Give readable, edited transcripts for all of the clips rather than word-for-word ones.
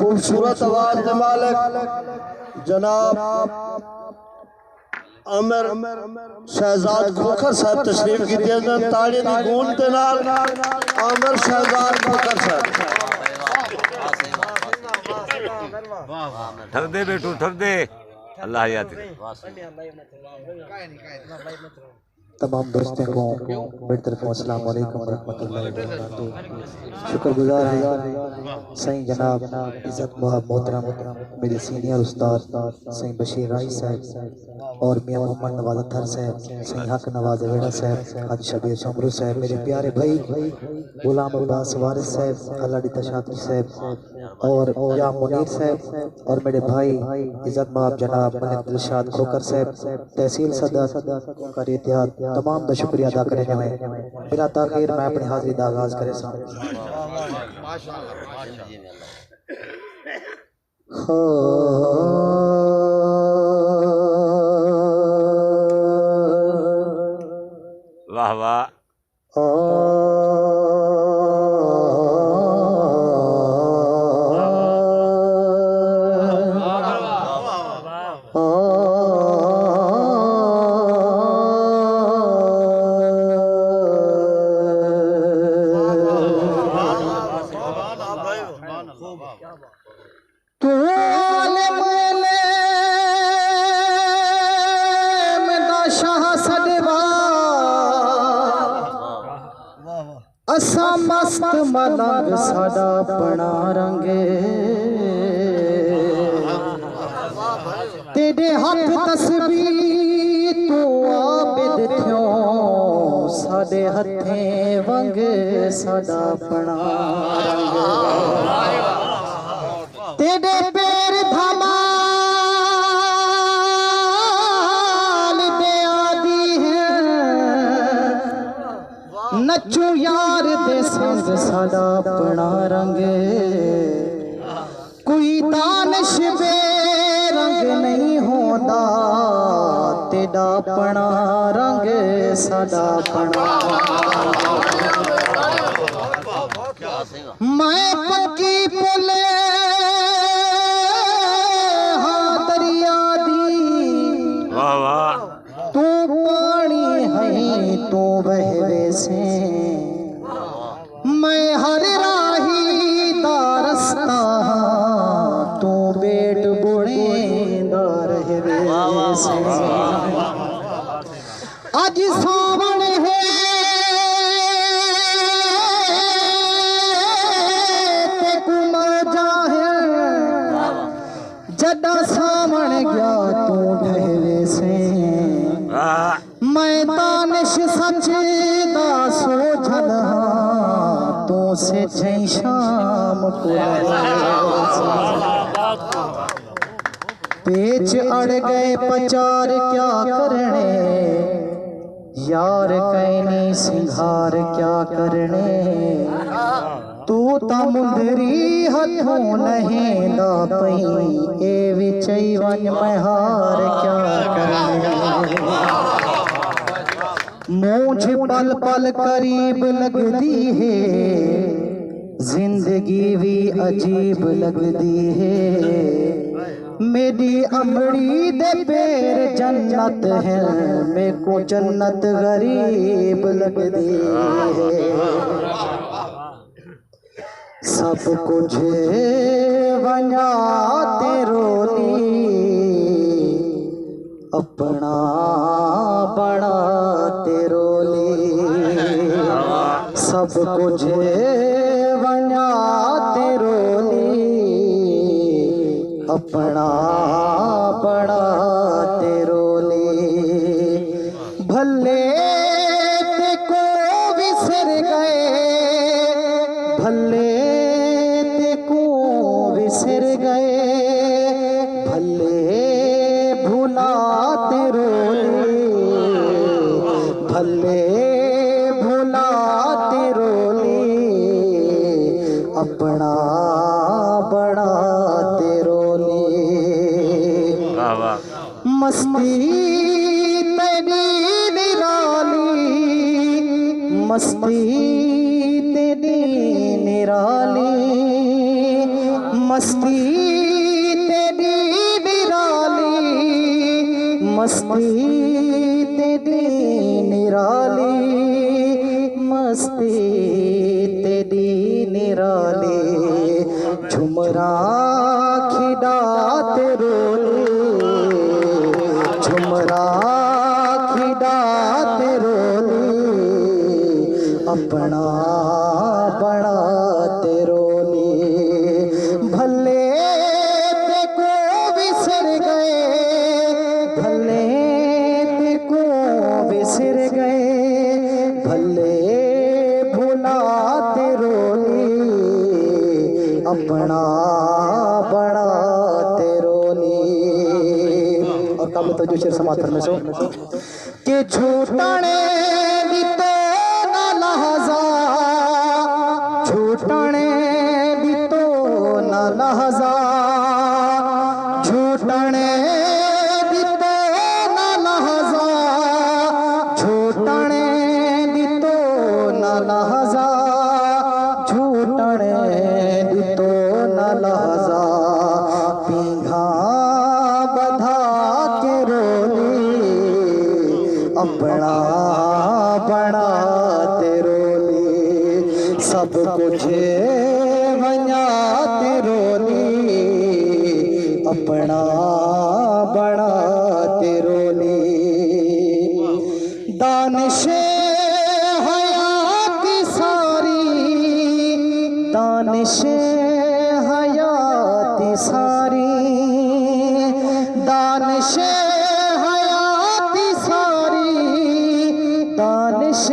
खूबसूरत आवाज के मालिक जनाब अमर शहजाद खोखर साहब तशरीफ की ताड़ी की गूंज के नाल अमर शहजाद खोखर साहब। ठर दे बेटू ठर दे अल्लाह याद तमाम दोस्तों को मेरी तरफ अस्सलाम वालेकुम रहमतुल्लाहि व बरकातुहू। शुक्रगुजार है सही जनाब इज़्ज़त मोहतरम मेरे सीनियर उस्ताद सही बशीर राई साहब और मियां मोहम्मद नवाज अत्तर साहब, सही हक नवाज अवेड़ा साहब, हाजी शबीर शमरू साहब, मेरे प्यारे भाई गुलाम अब्बास वारिस साहब, अल्लाह तशातरी साहब और या मुनीर साहब और मेरे भाई इज़्ज़त माब जनाब मलिक दिलशाद खोकर साहब, तहसील सदर कर इत्तेहाद तमाम का शुक्रिया अदा करे जाए। बिना ताखीर मैं अपनी हाजिरी का आगाज करे वाह वाह असा मस्त मलंग साडा बना रंगे तेरे हाथ तस्बीह तू आबिद थ्यो साडे हथें वंग साडा बना रंगे तेरे पैर धमाल दे आदि है नचू यार दे संग साडा बना रंगे कोई दानिश बे रंग नहीं होंदा तेरा बना रंग साडा बना मैं पक्की पुले हाँ दरिया दी वाह वाह तू पानी है तू बहवे से मैं हर राही दा रस्ता तू बेट बुढ़े दा रहवे से आज सावन है ते कुमाजा है जदा सावन गया तू ढहवे से मैं दानिश सच दा सोझल तो से जई शाम को पेच अड़ गए पचार क्या करने यार कैनी सिंघार क्या करने तू ता मुंदरी हथों नहीं दा पई ए विचई वन महार क्या करने मुझे पल पल करीब लगती है जिंदगी भी अजीब लगती है मेरी अमड़ी दे पैर जन्नत है मेरे को जन्नत गरीब लगती है सब कुछ बना तेरोली अपना बड़ा तेरोली सब कुछ बना तेरोली अपना बड़ा तेरोली भले ते को विसर गए भले ते को विसर गए भले भुला तेरोली भले भुला तेरोली अपना बड़ा तेरोली मस्ती तेरी निराली मस्ती तेरी निराली मस्ती तेरी निराली, मस्ती तेरी निराली, मस्ती तेरी निराली, झुमरा खिड़ाते रोले, झुमरा खिड़ाते रोले, अपना बनाते रोले, भले ते को बिसर गए, भले ते को बिसर गए, भले भुलाते रोले, अपना बनाते रोले। और कम तो जो शेर समाप्त करने सो कि झूठाने दी तो ना लहजा, झूठाने दी तो ना लहजा, झूठाने दी तो ना लहजा, झूठाने दी तो ना लहजा, झूठाने दी तो ना लहजा, पीघा बधा के रोली, अपना बनाते रोली, सब कुछ मनाते रोली, अपना बनाते रोली, दानिश हयात सारी, दानिश हयात सारी, दानिश हयात सारी, दानिश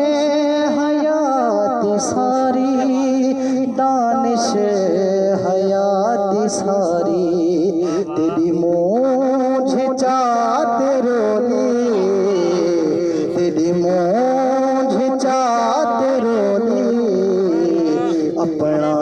हयात सारी, दानिश हयात सारी, तेरी मुझे चाहते रोली, तेरी मुझे चाहते रोली, अपना